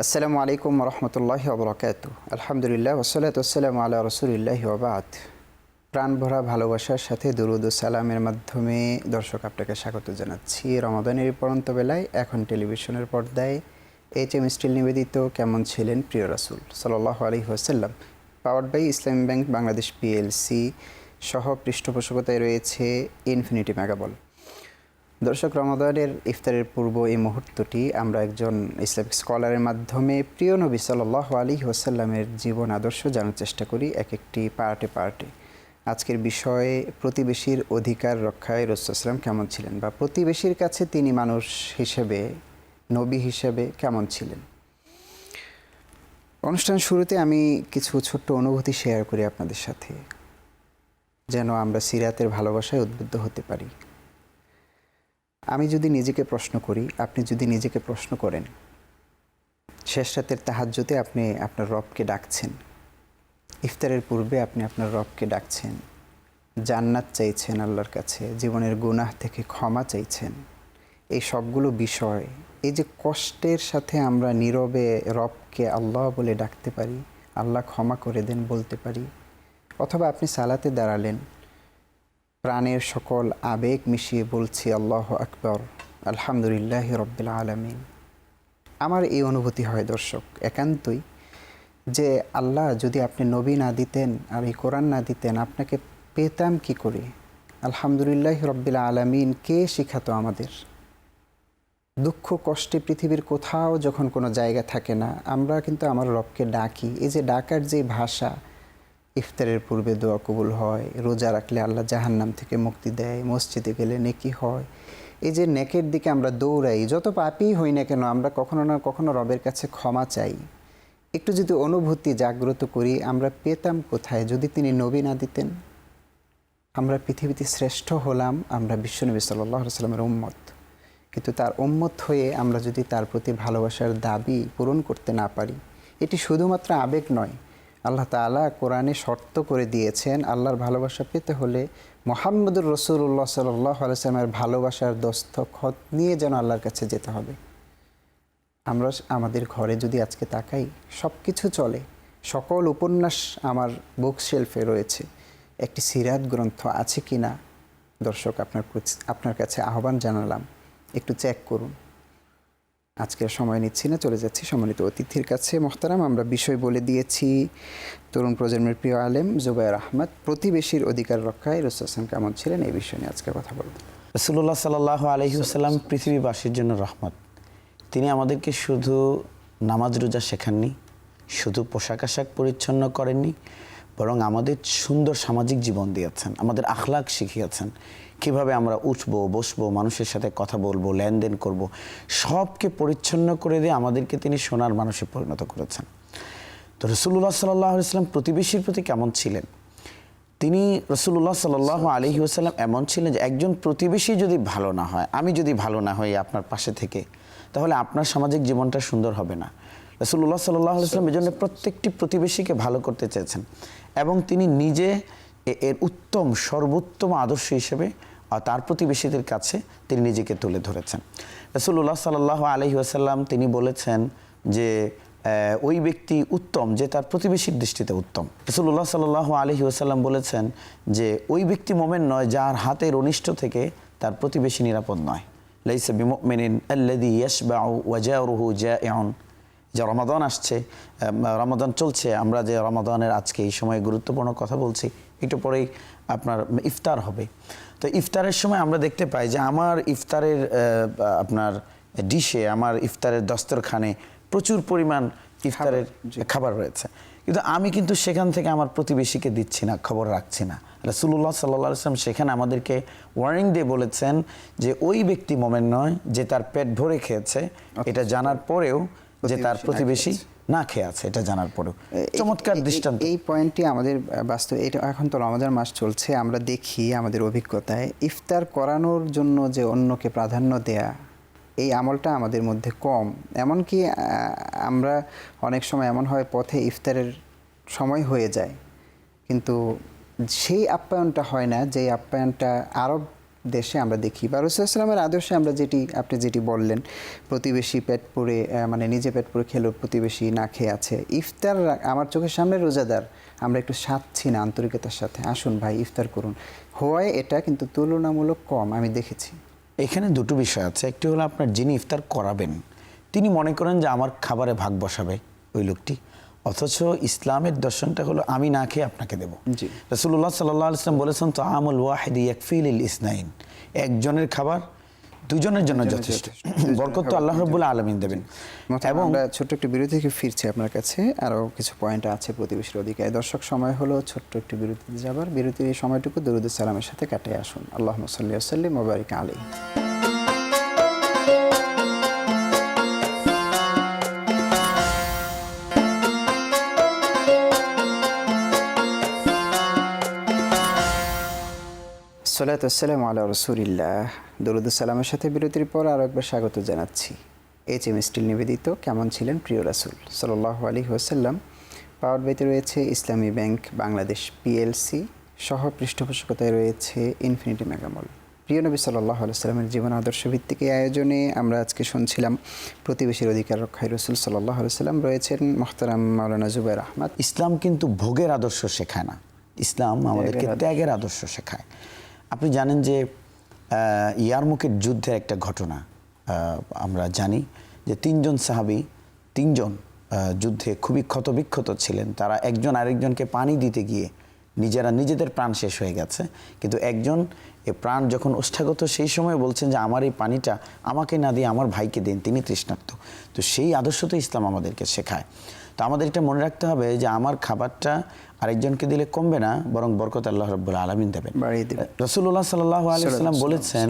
আসসালামু আলাইকুম রহমতুল্লাহি ওবরাকাতু। আলহামদুলিল্লাহ ওয়াসসালাতু ওয়াসসালামু আলা রাসূলিল্লাহি ওয়া বা'দ। প্রাণ ভরা ভালোবাসার সাথে দুরুদ ও সালামের মাধ্যমে দর্শক আপনাকে স্বাগত জানাচ্ছি রমাদানের পরন্ত বেলায়। এখন টেলিভিশনের পর্দায় HM স্টিল নিবেদিত কেমন ছিলেন প্রিয় রাসূল সাল্লাল্লাহু আলাইহি ওয়াসাল্লাম, powered by Islami bank Bangladesh PLC সহ পৃষ্ঠপোষকতায় রয়েছে ইনফিনিটি মেগাবল। দর্শক, রমাদানের ইফতারের পূর্ব এই মুহূর্তটি আমরা একজন ইসলামিক স্কলারের মাধ্যমে প্রিয় নবী সাল্লাল্লাহু আলাইহি ওয়াসাল্লামের জীবন আদর্শ জানার চেষ্টা করি একটি পার্টে। আজকের বিষয়ে প্রতিবেশীর অধিকার রক্ষায় রাসূল সাল্লাল্লাহু কেমন ছিলেন, বা প্রতিবেশীর কাছে তিনি মানুষ হিসেবে, নবী হিসেবে কেমন ছিলেন। অনুষ্ঠান শুরুতে আমি কিছু ছোট্ট অনুভূতি শেয়ার করি আপনাদের সাথে, যেন আমরা সিরাতের ভালোবাসায় উদ্বুদ্ধ হতে পারি। আমি যদি নিজেকে প্রশ্ন করি, আপনি যদি নিজেকে প্রশ্ন করেন, শেষ রাতের তাহাজ্জুদে আপনি আপনার রবকে ডাকছেন, ইফতারের পূর্বে আপনি আপনার রবকে ডাকছেন, জান্নাত চাইছেন আল্লাহর কাছে, জীবনের গুনাহ থেকে ক্ষমা চাইছেন, এই সবগুলো বিষয়, এই যে কষ্টের সাথে আমরা নীরবে রবকে আল্লাহ বলে ডাকতে পারি, আল্লাহ ক্ষমা করে দেন বলতে পারি, অথবা আপনি সালাতে দাঁড়ালেন, প্রাণের সকল আবেগ মিশিয়ে বলছি আল্লাহু আকবার, আলহামদুলিল্লাহি রাব্বিল আলামিন। আমার এই অনুভূতি হয় দর্শক একান্তই, যে আল্লাহ যদি আপনি নবী না দিতেন আর এই কোরআন না দিতেন, আপনাকে পেতাম কি করে? আলহামদুলিল্লাহি রাব্বিল আলামিন কে শিখাতো আমাদের? দুঃখ কষ্টে পৃথিবীর কোথাও যখন কোনো জায়গা থাকে না, আমরা কিন্তু আমার রবকে ডাকি। এই যে ডাকার যে ভাষা, ইফতারের পূর্বে দোয়া কবুল হয়, রোজা রাখলে আল্লাহ জাহান্নাম থেকে মুক্তি দেয়, মসজিদে গেলে নেকি হয়, এই যে নেকের দিকে আমরা দৌড়াই, যত পাপই হই না কেন আমরা কখনো না কখনো রবের কাছে ক্ষমা চাই। একটু যদি অনুভূতি জাগ্রত করি, আমরা পেতাম কোথায় যদি তিনি নবী না দিতেন? আমরা পৃথিবীতে শ্রেষ্ঠ হলাম, আমরা বিশ্বনবী সাল্লাল্লাহু আলাইহি ওয়াসাল্লামের উম্মত, কিন্তু তার উম্মত হয়ে আমরা যদি তার প্রতি ভালোবাসার দাবি পূরণ করতে না পারি, এটি শুধুমাত্র আবেগ নয়। আল্লাহ তাআলা কোরআনে শর্ত করে দিয়েছেন, আল্লাহর ভালোবাসা পেতে হলে মুহাম্মদুর রাসূলুল্লাহ সাল্লাল্লাহু আলাইহি ওয়াসাল্লামের ভালোবাসার দস্তখত নিয়ে যেন আল্লাহর কাছে যেতে হবে। আমরা আমাদের ঘরে যদি আজকে তাকাই, সব কিছু চলে, সকল উপন্যাস আমার বুক শেলফে রয়েছে, একটি সিরাত গ্রন্থ আছে কি না? দর্শক, আপনার কাছে আহ্বান জানালাম, একটু চেক করুন। আজকে সময় নিচ্ছি না, চলে যাচ্ছি সম্মানিত অতিথির কাছে। মোহতারাম, আমরা বিষয় বলে দিয়েছি তরুণ প্রজন্মের প্রিয় আলেম জুবায়ের আহমদ, প্রতিবেশীর অধিকার রক্ষায় রাসূল সাল্লাল্লাহু আলাইহি ওয়াসাল্লাম কেমন ছিলেন, এই বিষয় নিয়ে আজকে কথা বলব। রাসূলুল্লাহ সাল্লাল্লাহু আলাইহি ওয়াসাল্লাম পৃথিবীবাসীর জন্য রহমত। তিনি আমাদেরকে শুধু নামাজ রোজা শেখাননি, শুধু পোশাক আশাক পরিচ্ছন্ন করেননি, বরং আমাদের সুন্দর সামাজিক জীবন দিয়েছেন, আমাদের আখলাক শিখিয়েছেন, কিভাবে আমরা উঠবো, বসবো, মানুষের সাথে কথা বলবো, লেনদেন করব, সবকে পরিচ্ছন্ন করে দিয়ে আমাদেরকে তিনি সোনার মানুষে পরিণত করেছেন। তো রাসূলুল্লাহ সাল্লাল্লাহু আলাইহি ওয়াসাল্লাম প্রতিবেশীর প্রতি কেমন ছিলেন? তিনি রাসূলুল্লাহ সাল্লাল্লাহু আলাইহি ওয়াসাল্লাম এমন ছিলেন যে একজন প্রতিবেশী যদি ভালো না হয়, আমি যদি ভালো না হই আপনার পাশে থেকে, তাহলে আপনার সামাজিক জীবনটা সুন্দর হবে না। রাসূলুল্লাহ সাল্লাল্লাহু আলাইহি ওয়াসাল্লাম এজন্য প্রত্যেকটি প্রতিবেশীকে ভালো করতে চেয়েছেন, এবং তিনি নিজে এর উত্তম সর্বোত্তম আদর্শ হিসেবে তার প্রতিবেশীদের কাছে তিনি নিজেকে তুলে ধরেছেন। রাসূলুল্লাহ সাল্লাল্লাহু আলাইহি ওয়াসাল্লাম তিনি বলেছেন যে ওই ব্যক্তি উত্তম যে তার প্রতিবেশীর দৃষ্টিতে উত্তম। রাসূলুল্লাহ সাল্লাল্লাহু আলাইহি ওয়াসাল্লাম বলেছেন যে ওই ব্যক্তি মুমিন নয় যার হাতের অনিষ্ট থেকে তার প্রতিবেশী নিরাপদ নয়। লাইসা বিমুমিনিন আল্লাযী ইয়াশবাউ ওয়া জারুহু জাইউন। যে রমাদান আসছে, রমাদান চলছে, আমরা যে রমাদানের আজকে এই সময় গুরুত্বপূর্ণ কথা বলছি, একটু পরেই আপনার ইফতার হবে। তো ইফতারের সময় আমরা দেখতে পাই যে আমার ইফতারের আপনার ডিশে, আমার ইফতারের দস্তরখানে প্রচুর পরিমাণ ইফতারের খাবার রয়েছে, কিন্তু আমি কিন্তু সেখান থেকে আমার প্রতিবেশীকে দিচ্ছি না, খবর রাখছি না। রাসূলুল্লাহ সাল্লাল্লাহু আলাইহি ওয়াসাল্লাম সেখানে আমাদেরকে ওয়ার্নিং দিয়ে বলেছেন যে ওই ব্যক্তি মুমিন নয় যে তার পেট ভরে খেয়েছে এটা জানার পরেও যে তার প্রতিবেশী না খেয়ে আছে এটা জানার পরেও। চমৎকার দৃষ্টান্ত। এই পয়েন্টটি আমাদের বাস্তব, এটা এখন তো রমজান মাস চলছে, আমরা দেখি আমাদের অভিজ্ঞতায় ইফতার করানোর জন্য যে অন্যকে প্রাধান্য দেয়া, এই আমলটা আমাদের মধ্যে কম। এমনকি আমরা অনেক সময় এমন হয় পথে ইফতারের সময় হয়ে যায়, কিন্তু সেই আপ্যায়নটা হয় না যে আপ্যায়নটা আরব দেশে আমরা দেখি বা রাসূলুল্লাহ সাল্লাল্লাহু আলাইহি ওয়াসাল্লামের আদর্শে আমরা আপনি যেটি বললেন, প্রতিবেশী পেট পুরে মানে নিজে পেট পুরে খেলেও প্রতিবেশী না খেয়ে আছে। ইফতার আমার চোখের সামনে রোজাদার, আমরা একটু সাধছি না আন্তরিকতার সাথে, আসুন ভাই ইফতার করুন, হয় এটা কিন্তু তুলনামূলক কম আমি দেখেছি। এখানে দুটো বিষয় আছে। একটি হলো আপনার যিনি ইফতার করাবেন তিনি মনে করেন যে আমার খাবারে ভাগ বসাবে ওই লোকটি, অথচ ইসলামের দর্শনটা হলো আমি না খেয়ে আপনাকে দেবো। জি। রাসূলুল্লাহ সাল্লাল্লাহু আলাইহি ওয়াসাল্লাম বলেছেন তো আমুল ওয়াহিদি ইয়াকফি লিল ইসনাইন, একজনের খাবার দুজনের জন্য যথেষ্ট, বরকত তো আল্লাহ রাব্বুল আলামিন দেবেন। এবং আমরা ছোট্ট একটু বিরতি থেকে ফিরছি আপনার কাছে, আরও কিছু পয়েন্ট আছে প্রতিবেশীর অধিকার। দর্শক, সময় হলো ছোট্ট একটু বিরতিতে যাবার, বিরতির এই সময়টুকু দরুদ সালামের সাথে কাটে আসুন। আল্লাহুম্মা সাল্লি ওয়া সাল্লিম ওয়া বারিক আলাইহি। সালাতু ওয়াসসালামু আলা রাসূলিল্লাহ। দরুদ সালামের সাথে বিরতির পর আরও একবার স্বাগত জানাচ্ছি। এইচএম স্টিল নিবেদিত কেমন ছিলেন প্রিয় রাসূল সাল্লাল্লাহু আলাইহি ওয়াসাল্লাম। পাওয়ার বাইতে রয়েছে ইসলামী ব্যাংক বাংলাদেশ পিএলসি, সহ পৃষ্ঠপোষকতায় রয়েছে ইনফিনিটি মেগামল। প্রিয় নবী সাল্লাল্লাহু আলাইহি ওয়াসাল্লামের জীবন আদর্শ ভিত্তিক এই আয়োজনে আমরা আজকে শুনছিলাম প্রতিবেশীর অধিকার রক্ষায় রাসূল সাল্লাল্লাহু আলাইহি ওয়াসাল্লাম, রয়েছেন মুহতারাম মাওলানা জুবায়ের আহমদ। ইসলাম কিন্তু ভোগের আদর্শ শেখায় না, ইসলাম আমাদেরকে ত্যাগের আদর্শ শেখায়। আপনি জানেন যে ইয়ারমুকের যুদ্ধের একটা ঘটনা আমরা জানি যে তিনজন সাহাবী যুদ্ধে খুবই ক্ষতবিক্ষত ছিলেন। তারা একজন আরেকজনকে পানি দিতে গিয়ে নিজেদের প্রাণ শেষ হয়ে গেছে, কিন্তু একজন এ প্রাণ যখন ওষ্ঠাগত সেই সময় বলছেন যে আমার এই পানিটা আমাকে না দিয়ে আমার ভাইকে দিন, তিনি তৃষ্ণার্ত। তো সেই আদর্শ তো ইসলাম আমাদেরকে শেখায়। তো আমাদের এটা মনে রাখতে হবে যে আমার খাবারটা আরেকজনকে দিলে কমবে না, বরং বরকত আল্লাহ রাব্বুল আলামিন দেবেন। রাসূলুল্লাহ সাল্লাল্লাহু আলাইহি ওয়াসাল্লাম বলেছেন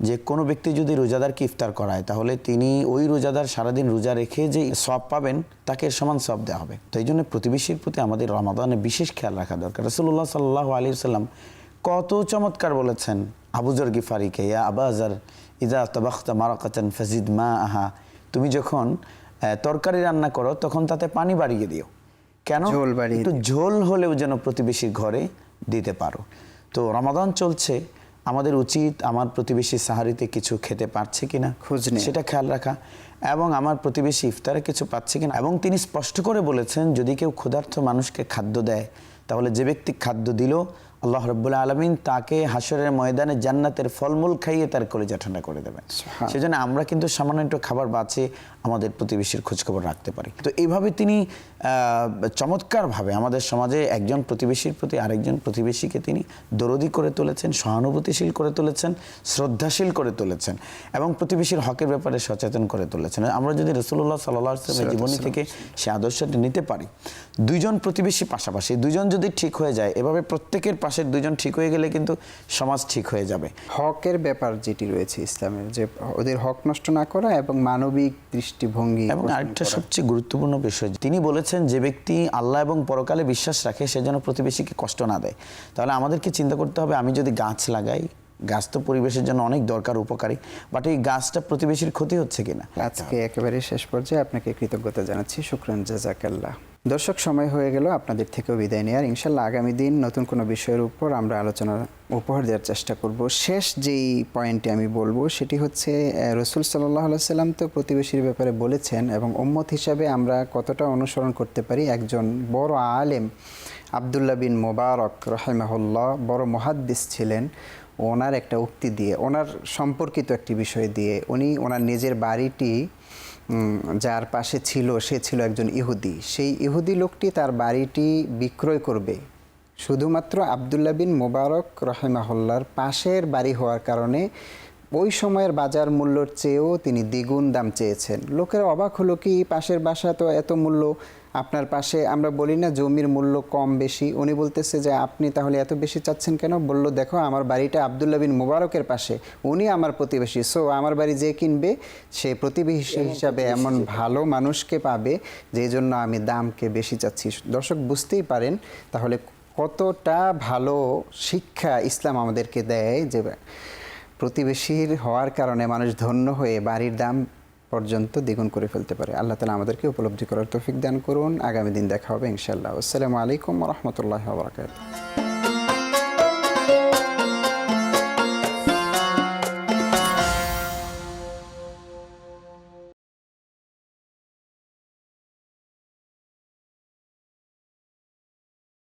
যে কোনো ব্যক্তি যদি রোজাদারকে ইফতার করায় তাহলে তিনি ওই রোজাদার সারাদিন রোজা রেখে যে সওয়াব পাবেন তাকে সমান সওয়াব দেওয়া হবে। তো এই জন্য প্রতিবেশীর প্রতি আমাদের রমাদানে বিশেষ খেয়াল রাখা দরকার। রাসূলুল্লাহ সাল্লাল্লাহু আলাইহি ওয়াসাল্লাম কত চমৎকার বলেছেন আবু যর গিফারিকে, ইয়া আবা যর ইযা তাবাখতা মারাকাতান ফাজিদ মাআহা, তুমি যখন তরকারি রান্না করো তখন তাতে পানি বাড়িয়ে দিও, কেন? একটু ঝোল হলেও যেন প্রতিবেশীর ঘরে দিতে পারো। তো রমাদান চলছে, আমাদের উচিত আমার প্রতিবেশী সাহারিতে কিছু খেতে পারছে কিনা সেটা খেয়াল রাখা, এবং আমার প্রতিবেশী ইফতারে কিছু পাচ্ছে কিনা। এবং তিনি স্পষ্ট করে বলেছেন যদি কেউ ক্ষুধার্ত মানুষকে খাদ্য দেয় তাহলে যে ব্যক্তি খাদ্য দিল আল্লাহ রাব্বুল আলামিন তাকে হাসরের ময়দানে জান্নাতের ফলমূল খাইয়ে তার কলিজা ঠান্ডা করে দেবেন। সেজন্য আমরা কিন্তু সামান্য একটু খাবার বাঁচিয়ে আমাদের প্রতিবেশীর খোঁজখবর রাখতে পারি। তো এইভাবে তিনি চমৎকারভাবে আমাদের সমাজে একজন প্রতিবেশীর প্রতি আরেকজন প্রতিবেশীকে তিনি দরদি করে তুলেছেন, সহানুভূতিশীল করে তুলেছেন, শ্রদ্ধাশীল করে তুলেছেন, এবং প্রতিবেশীর হকের ব্যাপারে সচেতন করে তুলেছেন। আমরা যদি রাসূলুল্লাহ সাল্লাল্লাহু আলাইহি ওয়াসাল্লামের জীবনী থেকে সে আদর্শটি নিতে পারি, দুইজন প্রতিবেশী পাশাপাশি দুইজন যদি ঠিক হয়ে যায়, এভাবে প্রত্যেকের পাশের দুইজন ঠিক হয়ে গেলে কিন্তু সমাজ ঠিক হয়ে যাবে। হকের ব্যাপার যেটি রয়েছে ইসলামের, যে ওদের হক নষ্ট না করা এবং মানবিক দৃষ্টিভঙ্গি। এবং আরেকটা সবচেয়ে গুরুত্বপূর্ণ বিষয়, তিনি বলেছেন যে ব্যক্তি আল্লাহ এবং পরকালে বিশ্বাস রাখে সে যেন প্রতিবেশীকে কষ্ট না দেয়। তাহলে আমাদেরকে চিন্তা করতে হবে, আমি যদি গাছ লাগাই, গাছ তো পরিবেশের জন্য অনেক দরকার, উপকারী, বাট এই গাছটা প্রতিবেশীর ক্ষতি হচ্ছে কিনা। আজকে একেবারে শেষ পর্যায়ে আপনাকে কৃতজ্ঞতা জানাচ্ছি, শুকরান জাযাকাল্লাহ। দর্শক, সময় হয়ে গেল আপনাদের থেকেও বিদায় নেওয়ার। ইনশাল্লাহ আগামী দিন নতুন কোনো বিষয়ের উপর আমরা আলোচনা উপহার দেওয়ার চেষ্টা করব। শেষ যেই পয়েন্টটি আমি বলবো সেটি হচ্ছে রাসূল সাল্লাল্লাহু আলাইহি ওয়াসাল্লাম তো প্রতিবেশীর ব্যাপারে বলেছেন, এবং উম্মত হিসাবে আমরা কতটা অনুসরণ করতে পারি। একজন বড় আলেম আব্দুল্লাহ বিন মুবারক রাহিমাহুল্লাহ বড় মুহাদ্দিস ছিলেন, ওনার একটা উক্তি দিয়ে, ওনার সম্পর্কিত একটি বিষয় দিয়ে, উনি ওনার নিজের বাড়িটি যার পাশে ছিল সে ছিল একজন ইহুদি, সেই ইহুদি লোকটি তার বাড়িটি বিক্রয় করবে শুধুমাত্র আব্দুল্লাহ বিন মুবারক রাহিমাহুল্লাহর পাশের বাড়ি হওয়ার কারণে ওই সময়ের বাজার মূল্যর চেয়েও তিনি দ্বিগুণ দাম চেয়েছেন। লোকেরা অবাক হলো, কি পাশের বাসা তো এত মূল্য, আপনার পাশে আমরা বলি না জমির মূল্য কম বেশি, উনি বলতেছে যে আপনি তাহলে এত বেশি চাচ্ছেন কেন? বলল দেখো আমার বাড়িটা আব্দুল্লাহ বিন মুবারকের পাশে, উনি আমার প্রতিবেশী, সো আমার বাড়ি যে কিনবে সে প্রতিবেশী হিসাবে এমন ভালো মানুষকে পাবে, যেই জন্য আমি দামকে বেশি চাচ্ছি। দর্শক বুঝতেই পারেন তাহলে কতটা ভালো শিক্ষা ইসলাম আমাদেরকে দেয়, যে প্রতিবেশীর হওয়ার কারণে মানুষ ধন্য হয়ে বাড়ির দাম পর্যন্ত দ্বিগুণ করে ফেলতে পারে। আল্লাহ তাআলা আমাদেরকে উপলব্ধি করার তৌফিক দান করুন। আগামী দিন দেখা হবে ইনশাআল্লাহ। আসসালামু আলাইকুম ওয়া রাহমাতুল্লাহি ওয়া বারাকাতুহু।